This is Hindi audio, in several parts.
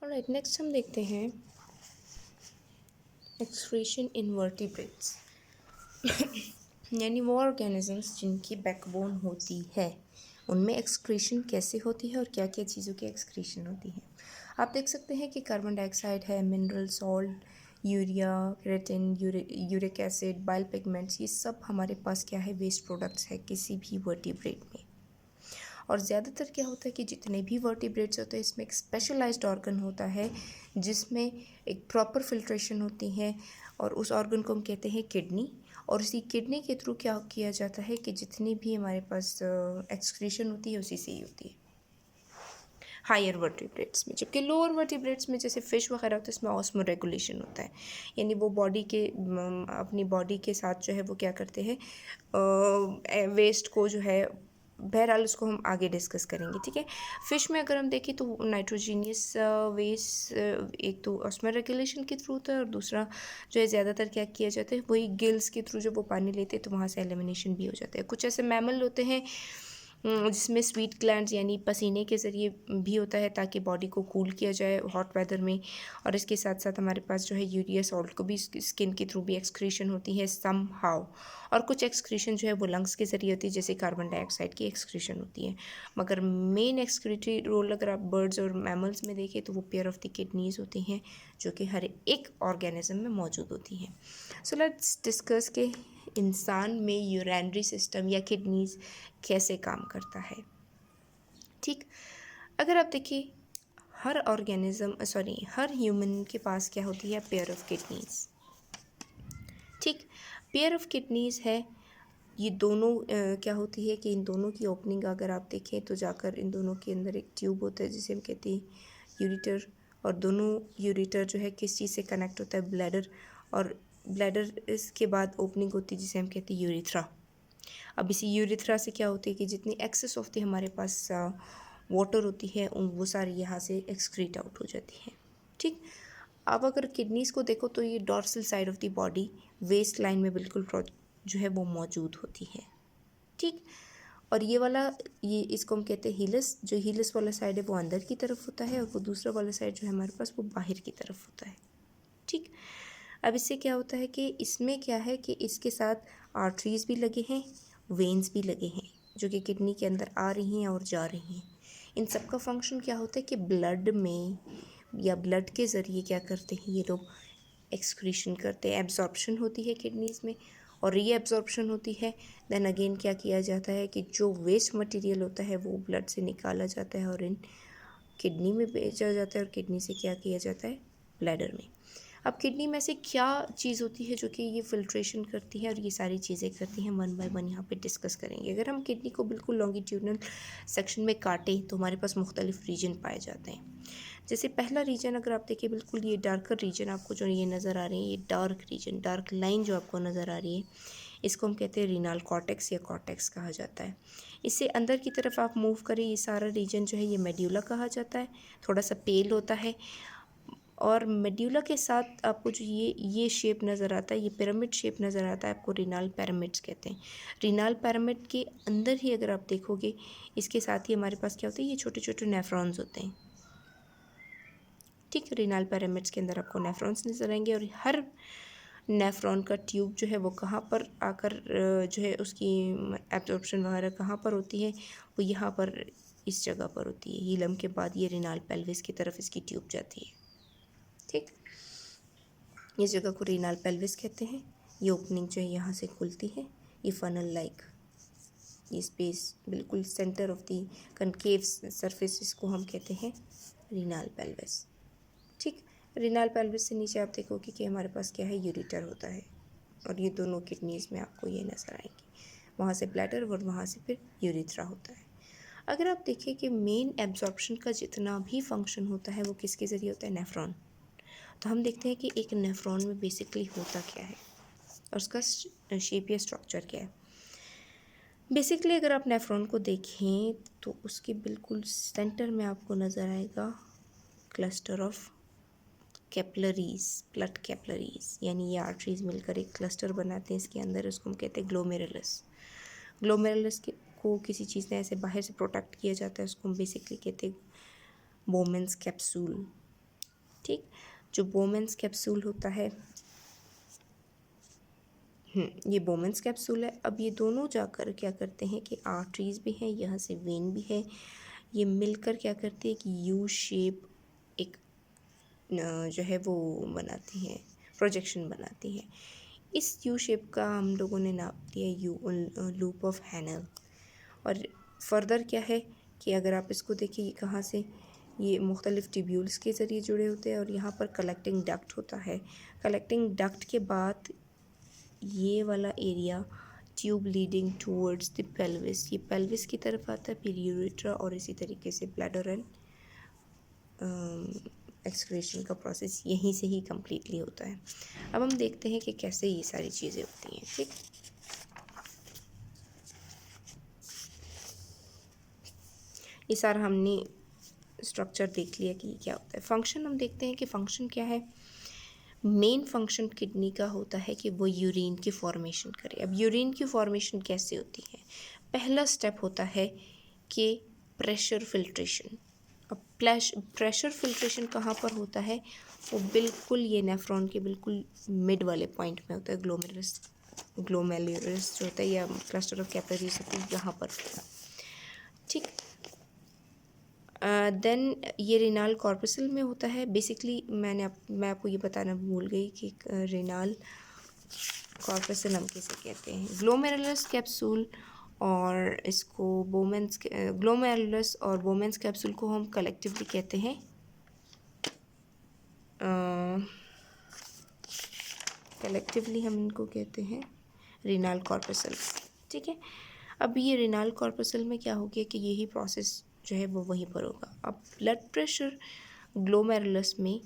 ऑलराइट, नेक्स्ट हम देखते हैं एक्सक्रीशन इन वर्टिब्रेट्स यानी वो ऑर्गेनिजम्स जिनकी बैकबोन होती है उनमें एक्सक्रीशन कैसे होती है और क्या क्या चीज़ों की एक्सक्रीशन होती है। आप देख सकते हैं कि कार्बन डाइऑक्साइड है, mineral salt, urea, keratin, uric acid, bile pigments, ये सब हमारे पास क्या है, वेस्ट प्रोडक्ट्स है किसी भी वर्टिब्रेट में। और ज़्यादातर क्या होता है कि जितने भी वर्टिब्रेट्स होते हैं इसमें एक स्पेशलाइज्ड ऑर्गन होता है जिसमें एक प्रॉपर फिल्ट्रेशन होती है और उस ऑर्गन को हम कहते हैं किडनी। और इसी किडनी के थ्रू क्या किया जाता है कि जितनी भी हमारे पास एक्सक्रीशन होती है उसी से ही होती है हायर वर्टिब्रेट्स में। जबकि लोअर वर्टिब्रेट्स में जैसे फिश वगैरह होता है इसमें ऑस्मो रेगुलेशन होता है, यानी वो बॉडी के अपनी बॉडी के साथ जो है वो क्या करते हैं, वेस्ट को जो है, बहरहाल उसको हम आगे डिस्कस करेंगे, ठीक है। फिश में अगर हम देखें तो नाइट्रोजीनियस वेस्ट एक तो ऑस्मो रेगुलेशन के थ्रू होता है और दूसरा जो है ज़्यादातर क्या किया जाता है वही गिल्स के थ्रू जब वो पानी लेते हैं तो वहाँ से एलिमिनेशन भी हो जाता है। कुछ ऐसे मैमल होते हैं जिसमें स्वीट ग्लैंड्स यानी पसीने के ज़रिए भी होता है ताकि बॉडी को कूल किया जाए हॉट वेदर में। और इसके साथ साथ हमारे पास जो है यूरिया सॉल्ट को भी स्किन के थ्रू भी एक्सक्रीशन होती है सम हाउ। और कुछ एक्सक्रीशन जो है वो लंग्स के ज़रिए होती है, जैसे कार्बन डाइऑक्साइड की एक्सक्रीशन होती है। मगर मेन एक्सक्रीटरी रोल अगर आप बर्ड्स और मैमल्स में देखें तो वो पेयर ऑफ द किडनीज होती हैं जो कि हर एक ऑर्गेनिज्म में मौजूद होती हैं। सो लेट्स डिस्कस के इंसान में यूरिनरी सिस्टम या किडनीज कैसे काम करता है। ठीक, अगर आप देखिए हर हर ह्यूमन के पास क्या होती है, पेयर ऑफ किडनीज। ठीक, पेयर ऑफ किडनीज है, ये दोनों क्या होती है कि इन दोनों की ओपनिंग अगर आप देखें तो जाकर इन दोनों के अंदर एक ट्यूब होता है जिसे हम कहते हैं यूरिटर। और दोनों यूरिटर जो है किस चीज़ से कनेक्ट होता है, ब्लैडर। और ब्लैडर इसके बाद ओपनिंग होती है जिसे हम कहते हैं यूरिथ्रा। अब इसी यूरिथ्रा से क्या होती है कि जितनी एक्सेस ऑफ दी हमारे पास वाटर होती है वो सारी यहाँ से एक्सक्रीट आउट हो जाती है। ठीक, अब अगर किडनीज़ को देखो तो ये dorsal side of the body waist line में बिल्कुल जो है वो मौजूद होती है। ठीक, और ये वाला, ये इसको हम कहते हैं हीलस। जो हीलस वाला साइड है वो अंदर की तरफ होता है और वो दूसरा वाला साइड जो है हमारे पास वो बाहर की तरफ होता है। ठीक, अब इससे क्या होता है कि इसमें क्या है कि इसके साथ आर्टरीज भी लगे हैं, वेन्स भी लगे हैं जो कि किडनी के अंदर आ रही हैं और जा रही हैं। इन सब का फंक्शन क्या होता है कि ब्लड में या ब्लड के ज़रिए क्या करते हैं ये लोग, एक्सक्रीशन करते हैं। एब्जॉर्प्शन होती है किडनीज़ में और रीएब्जॉर्प्शन होती है। देन अगेन क्या किया जाता है कि जो वेस्ट मटेरियल होता है वो ब्लड से निकाला जाता है और इन किडनी में भेजा जाता है और किडनी से क्या किया जाता है, ब्लैडर में। अब किडनी में से क्या चीज़ होती है जो कि ये फिल्ट्रेशन करती है और ये सारी चीज़ें करती हैं, वन बाय वन यहाँ पे डिस्कस करेंगे। अगर हम किडनी को बिल्कुल लॉन्गिट्यूडनल सेक्शन में काटें तो हमारे पास मुख्तलिफ रीजन पाए जाते हैं। जैसे पहला रीजन अगर आप देखिए, बिल्कुल ये डार्कर रीजन आपको जो ये नज़र आ रही है, ये डार्क रीजन, डार्क लाइन जो आपको नज़र आ रही है, इसको हम कहते हैं रीनाल कॉर्टेक्स या कॉर्टेक्स कहा जाता है। इससे अंदर की तरफ आप मूव करें, ये सारा रीजन जो है ये मेड्यूला कहा जाता है, थोड़ा सा पेल होता है। और मेड्यूला के साथ आपको जो ये शेप नज़र आता है, ये पिरामिड शेप नज़र आता है, आपको रीनाल पिरामिड्स कहते हैं। रीनाल पिरामिड के अंदर ही अगर आप देखोगे, इसके साथ ही हमारे पास क्या होता है, ये छोटे छोटे नेफ्रॉन्स होते हैं। ठीक, रीनाल पिरामिड्स के अंदर आपको नेफ्रॉन्स नज़र आएंगे और हर नेफ्रॉन का ट्यूब जो है वो कहाँ पर आकर जो है उसकी एब्जॉर्प्शन वगैरह कहाँ पर होती है, वो यहाँ पर इस जगह पर होती है। हीलम के बाद ये रीनाल पेल्विस की तरफ इसकी ट्यूब जाती है। ठीक, इस जगह को रीनाल पेल्विस कहते हैं। ये ओपनिंग जो है यहाँ से खुलती है, ये फनल लाइक, ये स्पेस बिल्कुल centre of the concave surface, इसको हम कहते हैं रीनाल पेल्विस। ठीक, रीनाल पेल्विस से नीचे आप देखोगे कि हमारे पास क्या है, यूरिटर होता है और ये दोनों किडनीज़ में आपको ये नज़र आएंगी। वहाँ से ब्लैडर और वहाँ से फिर यूरिथ्रा होता है। अगर आप देखें कि मेन एब्जॉर्प्शन का जितना भी फंक्शन होता है वो किसके ज़रिए होता है, नेफ्रॉन। तो हम देखते हैं कि एक नेफ्रॉन में बेसिकली होता क्या है और उसका शेप या स्ट्रक्चर क्या है। बेसिकली अगर आप नेफ्रॉन को देखें तो उसके बिल्कुल सेंटर में आपको नज़र आएगा cluster of capillaries, blood capillaries, यानी ये आर्टरीज मिलकर एक क्लस्टर बनाते हैं इसके अंदर, उसको हम कहते हैं ग्लोमेरुलस। ग्लोमेरुलस को किसी चीज़ ने ऐसे बाहर से प्रोटेक्ट किया जाता है, उसको हम बेसिकली कहते हैं बोमेंस कैप्सूल। ठीक। जो बोमेंस कैप्सूल होता है, ये बोमेंस कैप्सूल है। अब ये दोनों जाकर क्या करते हैं कि आर्टरीज भी हैं, यहाँ से वेन भी है, ये मिलकर क्या करती है कि यू शेप एक जो है वो बनाती हैं, प्रोजेक्शन बनाती हैं। इस यू शेप का हम लोगों ने नाम दिया यू लूप ऑफ हैनल। और फर्दर क्या है कि अगर आप इसको देखिए, ये कहाँ से, ये मुख्तलिफ़ ट्यूब्यूल्स के ज़रिए जुड़े होते हैं और यहाँ पर कलेक्टिंग डक्ट होता है। कलेक्टिंग डक्ट के बाद ये वाला area tube leading towards the pelvis, ये पेल्विस की तरफ आता है, फिर यूरेट्रा और इसी तरीके से ब्लैडर एंड एक्सक्रीशन का प्रोसेस यहीं से ही कम्प्लीटली होता है। अब हम देखते हैं कि कैसे ये सारी चीज़ें होती हैं। ठीक, ये सारा हमने स्ट्रक्चर देख लिया कि क्या होता है। फंक्शन हम देखते हैं कि फंक्शन क्या है। मेन फंक्शन किडनी का होता है कि वो यूरिन की फॉर्मेशन करे। अब यूरिन की फॉर्मेशन कैसे होती है? पहला स्टेप होता है कि प्रेशर फिल्ट्रेशन। अब प्रेशर फिल्ट्रेशन कहाँ पर होता है? वो बिल्कुल ये नेफ्रॉन के बिल्कुल मिड वाले पॉइंट में होता है, ग्लोमेरुलस जो होता है या क्लस्टर ऑफ कैपिलरीज होती है, यहाँ पर होता है। ठीक, देन ये रेनाल कॉर्पसल में होता है। बेसिकली मैं आपको ये बताना भूल गई कि रेनाल कॉर्पसल हम किसे कहते हैं। ग्लोमेरुलस कैप्सूल और इसको बोमेंस, ग्लोमेरुलस और बोमेंस कैप्सूल को हम कलेक्टिवली कहते हैं हम इनको कहते हैं रेनाल कॉर्पसल। ठीक है, अब ये रेनाल कॉर्पसल में क्या हो गया कि यही प्रोसेस जो है वो वहीं पर होगा। अब ब्लड प्रेशर ग्लोमेरुलस में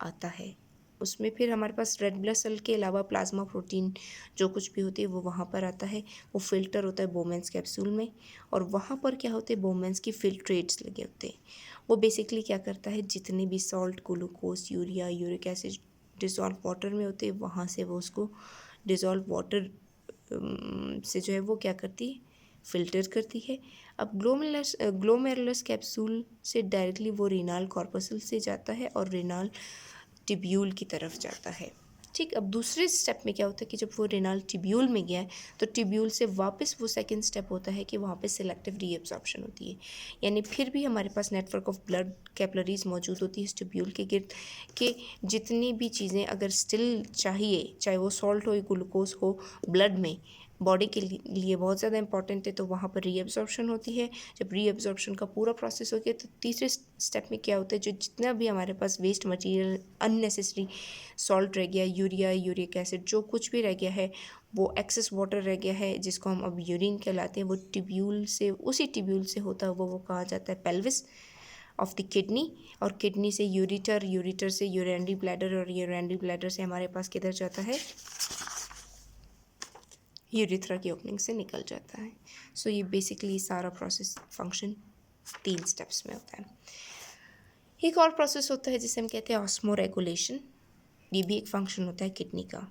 आता है, उसमें फिर हमारे पास रेड ब्लड सेल के अलावा प्लाज्मा प्रोटीन जो कुछ भी होती है वो वहाँ पर आता है। वो फिल्टर होता है बोमेंस कैप्सूल में, और वहाँ पर क्या होते हैं, बोमेंस की फिल्ट्रेट्स लगे होते हैं। वो बेसिकली क्या करता है, जितने भी salt, glucose, urea, uric acid dissolve water में होते हैं, वहाँ से वो उसको डिज़ोल्व वाटर से जो है वो क्या करती है, फिल्टर करती है। अब ग्लोमेरुलस कैप्सूल से डायरेक्टली वो रेनाल कॉर्पसल से जाता है और रेनाल टिब्यूल की तरफ जाता है। ठीक, अब दूसरे स्टेप में क्या होता है कि जब वो रेनाल टिब्यूल में गया है तो टिब्यूल से वापस वो सेकंड स्टेप होता है कि वहाँ पे सिलेक्टिव रीएब्जॉर्प्शन होती है। यानी फिर भी हमारे पास नेटवर्क ऑफ ब्लड कैपिलरीज मौजूद होती है इस टिब्यूल के गिर्द, कि जितनी भी चीज़ें अगर स्टिल चाहिए, चाहे वो सॉल्ट हो या ग्लूकोज हो ब्लड में, बॉडी के लिए बहुत ज़्यादा इंपॉर्टेंट है, तो वहाँ पर रीएब्जॉर्प्शन होती है। जब रीएब्जॉर्प्शन का पूरा प्रोसेस हो गया तो तीसरे स्टेप में क्या होता है, जो जितना भी हमारे पास वेस्ट मटेरियल, अननेसेसरी सॉल्ट रह गया, यूरिया, यूरिक एसिड, जो कुछ भी रह गया है, वो एक्सेस वाटर रह गया है जिसको हम अब यूरिन कहलाते हैं, वो टिब्यूल से, उसी टिब्यूल से होता है वो कहा जाता है पेल्विस ऑफ द किडनी, और किडनी से यूरिटर, यूरिटर से यूरिनरी ब्लैडर, और यूरिनरी ब्लैडर से हमारे पास किधर जाता है, यूरिथ्रा की ओपनिंग से निकल जाता है। सो ये बेसिकली सारा प्रोसेस फंक्शन 3 स्टेप्स में होता है। एक और प्रोसेस होता है जिसे हम कहते हैं ऑस्मो रेगुलेशन। ये भी एक फंक्शन होता है किडनी का।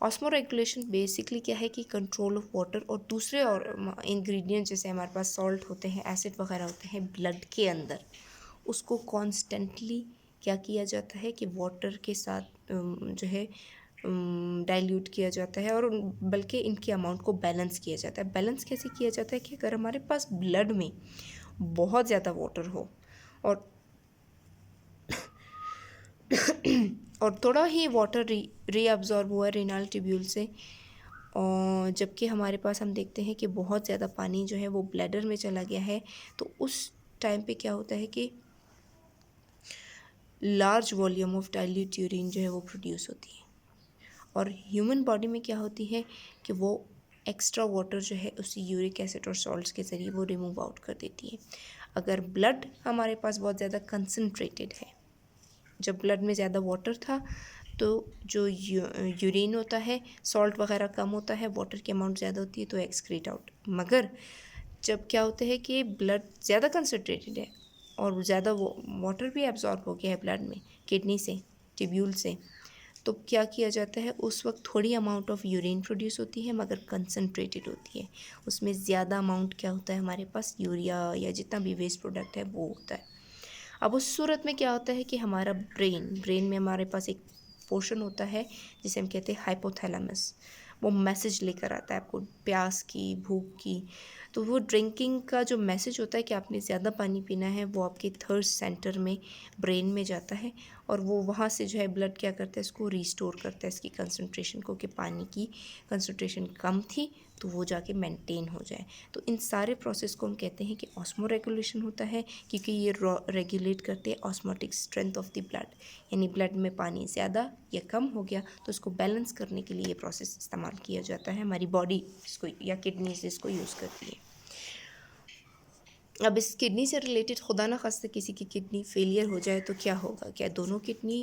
ऑस्मो रेगुलेशन बेसिकली क्या है कि कंट्रोल ऑफ वाटर और दूसरे और इंग्रेडिएंट जैसे हमारे पास सॉल्ट होते हैं, एसिड वगैरह होते हैं ब्लड के अंदर, उसको कॉन्स्टेंटली क्या किया जाता है कि वाटर के साथ जो है डाइल्यूट किया जाता है, और बल्कि इनके अमाउंट को बैलेंस किया जाता है। बैलेंस कैसे किया जाता है कि अगर हमारे पास ब्लड में बहुत ज़्यादा वाटर हो और और थोड़ा ही वाटर रीअब्जॉर्ब हुआ रेनाल ट्यूब्यूल से, और जबकि हमारे पास हम देखते हैं कि बहुत ज़्यादा पानी जो है वो ब्लैडर में चला गया है, तो उस टाइम पे क्या होता है कि large volume of dilute urine जो है वो प्रोड्यूस होती है। और ह्यूमन बॉडी में क्या होती है कि वो एक्स्ट्रा वाटर जो है उसी यूरिक एसिड और सॉल्ट्स के ज़रिए वो रिमूव आउट कर देती है। अगर ब्लड हमारे पास बहुत ज़्यादा कंसनट्रेटेड है, जब ब्लड में ज़्यादा वाटर था तो जो यूरिन होता है, सॉल्ट वगैरह कम होता है, वाटर की अमाउंट ज़्यादा होती है तो एक्सक्रीट आउट। मगर जब क्या होता है कि ब्लड ज़्यादा कंसनट्रेटेड है और ज़्यादा वाटर भी एब्जॉर्ब हो गया है ब्लड में किडनी से, ट्यूब्यूल से, तो क्या किया जाता है, उस वक्त थोड़ी अमाउंट ऑफ यूरिन प्रोड्यूस होती है मगर कंसनट्रेटेड होती है। उसमें ज़्यादा अमाउंट क्या होता है हमारे पास, यूरिया या जितना भी वेस्ट प्रोडक्ट है वो होता है। अब उस सूरत में क्या होता है कि हमारा ब्रेन में हमारे पास एक पोर्शन होता है जिसे हम कहते हैं हाइपोथैलेमस। वो मैसेज लेकर आता है आपको प्यास की, भूख की। तो वो ड्रिंकिंग का जो मैसेज होता है कि आपने ज़्यादा पानी पीना है, वो आपके थर्स्ट सेंटर में ब्रेन में जाता है और वो वहाँ से जो है ब्लड क्या करता है, इसको रिस्टोर करता है इसकी कंसंट्रेशन को, कि पानी की कंसंट्रेशन कम थी तो वो जाके मेंटेन हो जाए। तो इन सारे प्रोसेस को हम कहते हैं कि ऑस्मो रेगुलेशन होता है, क्योंकि ये रेगुलेट करते हैं osmotic strength of the blood, यानी ब्लड में पानी ज़्यादा या कम हो गया तो उसको बैलेंस करने के लिए ये प्रोसेस इस्तेमाल किया जाता है। हमारी बॉडी इसको या किडनीज इसको यूज़ करती है। अब इस किडनी से रिलेटेड खुदा ना खास्ता किसी की किडनी फेलियर हो जाए तो क्या होगा? क्या दोनों किडनी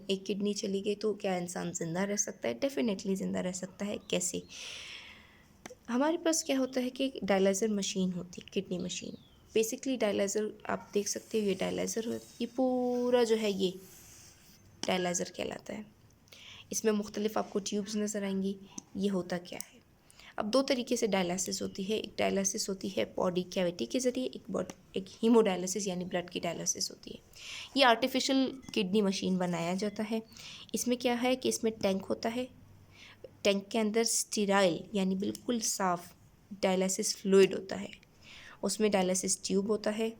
एक किडनी चली गई तो क्या इंसान ज़िंदा रह सकता है? डेफिनेटली ज़िंदा रह सकता है। कैसे? हमारे पास क्या होता है कि डायलाइज़र मशीन होती है, किडनी मशीन। बेसिकली डायलाइज़र आप देख सकते हो, ये डायलाइज़र, ये पूरा जो है ये डायलाइज़र कहलाता है। इसमें मुख्तलिफ आपको ट्यूब्स नज़र आएंगी। ये होता क्या है? अब दो तरीके से डायलिसिस होती है। एक डायलिसिस होती है बॉडी कैविटी के ज़रिए, एक हीमोडायलिसिस यानी ब्लड की डायलिसिस होती है। ये आर्टिफिशियल किडनी मशीन बनाया जाता है। इसमें क्या है कि इसमें टैंक होता है। टैंक के अंदर स्टीराइल यानी बिल्कुल साफ़ डायलिसिस फ्लूइड होता है। उसमें डायलिसिस ट्यूब होता है।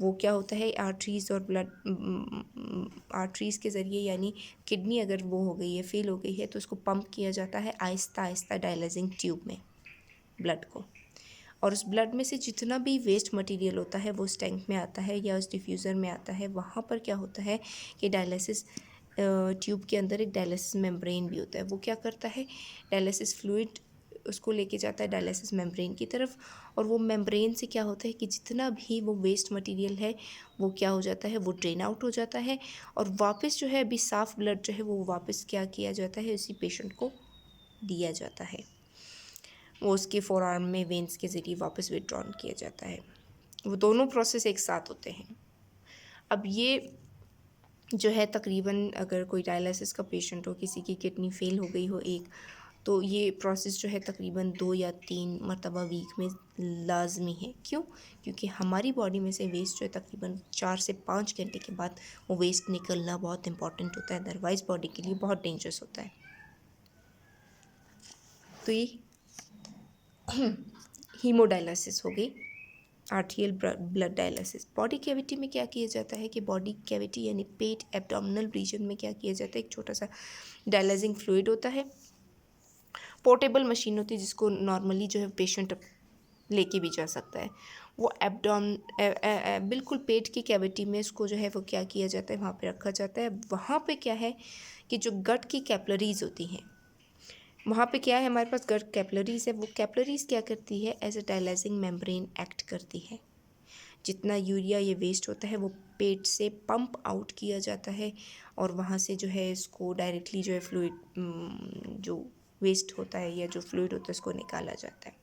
वो क्या होता है, आर्टरीज़ और ब्लड आर्टरीज़ के ज़रिए, यानी किडनी अगर वो हो गई है, फेल हो गई है, तो उसको पंप किया जाता है आहिस्ता आहिस्ता डायलाइजिंग ट्यूब में ब्लड को। और उस ब्लड में से जितना भी वेस्ट मटेरियल होता है वो उस टैंक में आता है या उस डिफ्यूज़र में आता है। वहाँ पर क्या होता है कि डायलिसिस ट्यूब के अंदर एक डायलिसिस मेम्ब्रेन भी होता है। वो क्या करता है, डायलिसिस फ्लूइड उसको लेके जाता है डायलिसिस मेम्ब्रेन की तरफ, और वो मेम्ब्रेन से क्या होता है कि जितना भी वो वेस्ट मटेरियल है वो क्या हो जाता है, वो ड्रेन आउट हो जाता है और वापस जो है अभी साफ़ ब्लड जो है वो वापस क्या किया जाता है, उसी पेशेंट को दिया जाता है। वो उसके फोर आर्म में वेंस के ज़रिए वापस विड्रॉन किया जाता है। वो दोनों प्रोसेस एक साथ होते हैं। अब ये जो है तकरीबन अगर कोई डायलिसिस का पेशेंट हो, किसी की किडनी फेल हो गई हो एक, तो ये प्रोसेस जो है तकरीबन 2 या 3 मरतबा वीक में लाजमी है। क्यों? क्योंकि हमारी बॉडी में से वेस्ट जो है तकरीबन 4 से 5 घंटे के बाद वो वेस्ट निकलना बहुत इंपॉर्टेंट होता है, अदरवाइज़ बॉडी के लिए बहुत डेंजरस होता है। तो ये हीमोडायलिसिस हो गई, आर्टियल ब्लड डायलिसिस। बॉडी कैविटी में क्या किया जाता है कि बॉडी कैविटी यानी पेट एब्डोमिनल रीजन में क्या किया जाता है, एक छोटा सा डायलाइजिंग फ्लूइड होता है। पोर्टेबल मशीन होती है जिसको नॉर्मली जो है पेशेंट लेके भी जा सकता है। वो बिल्कुल पेट की कैविटी में इसको जो है वो क्या किया जाता है, वहाँ पे रखा जाता है। वहाँ पे क्या है कि जो गट की कैपिलरीज होती हैं, वहाँ पे क्या है, हमारे पास गट कैपिलरीज है। वो कैपिलरीज क्या करती है, as a dialysing membrane act करती है। जितना यूरिया ये वेस्ट होता है वो पेट से पंप आउट किया जाता है और वहाँ से जो है इसको डायरेक्टली जो है फ्लूइड जो वेस्ट होता है या जो फ्लूइड होता है उसको निकाला जाता है।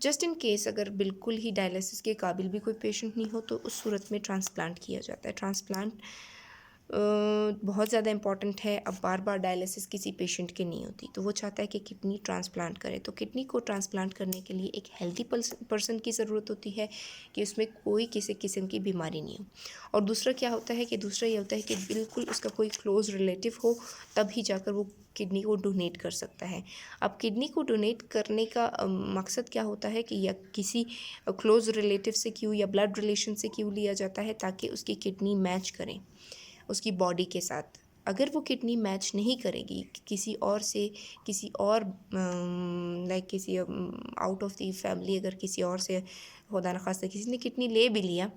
जस्ट इन केस अगर बिल्कुल ही डायलिसिस के काबिल भी कोई पेशेंट नहीं हो तो उस सूरत में ट्रांसप्लांट किया जाता है। ट्रांसप्लांट बहुत ज़्यादा इंपॉर्टेंट है। अब बार बार डायलिसिस किसी पेशेंट की नहीं होती, तो वो चाहता है कि किडनी ट्रांसप्लांट करे। तो किडनी को ट्रांसप्लांट करने के लिए एक हेल्दी पर्सन की ज़रूरत होती है कि उसमें कोई किसी किस्म की बीमारी नहीं हो। और दूसरा क्या होता है कि दूसरा ये होता है कि बिल्कुल उसका कोई क्लोज रिलेटिव हो, तभी जाकर वो किडनी को डोनेट कर सकता है। अब किडनी को डोनेट करने का मकसद क्या होता है कि या किसी क्लोज रिलेटिव से क्यों या ब्लड रिलेशन से क्यों लिया जाता है, ताकि उसकी किडनी मैच करें उसकी बॉडी के साथ। अगर वो किडनी मैच नहीं करेगी किसी और से, किसी और लाइक किसी आउट ऑफ द फैमिली, अगर किसी और से खुदा न खास्ता किसी ने किडनी ले भी लिया,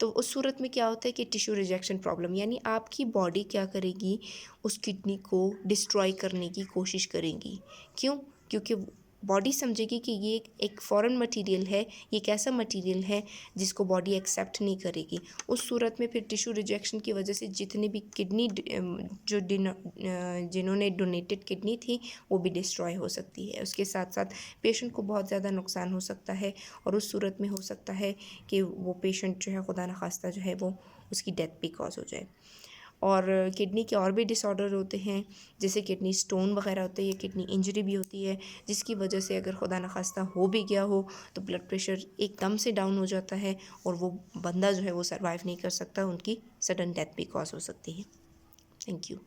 तो उस सूरत में क्या होता है कि टिश्यू रिजेक्शन प्रॉब्लम, यानी आपकी बॉडी क्या करेगी, उस किडनी को डिस्ट्रॉय करने की कोशिश करेगी। क्यों? क्योंकि बॉडी समझेगी कि ये एक फॉरेन मटेरियल है, ये एक ऐसा मटेरियल है जिसको बॉडी एक्सेप्ट नहीं करेगी। उस सूरत में फिर टिश्यू रिजेक्शन की वजह से जितने भी किडनी जो जिन्होंने डोनेटेड किडनी थी वो भी डिस्ट्रॉय हो सकती है। उसके साथ साथ पेशेंट को बहुत ज़्यादा नुकसान हो सकता है और उस सूरत में हो सकता है कि वो पेशेंट जो है खुदा न खास्ता जो है वो उसकी डेथ भी कॉज हो जाए। और किडनी के और भी डिसऑर्डर होते हैं, जैसे किडनी स्टोन वगैरह होते हैं या किडनी इंजरी भी होती है, जिसकी वजह से अगर खुदा न खास्ता हो भी गया हो तो ब्लड प्रेशर एकदम से डाउन हो जाता है और वो बंदा जो है वो सर्वाइव नहीं कर सकता, उनकी सडन डेथ भी कॉज हो सकती है। Thank you.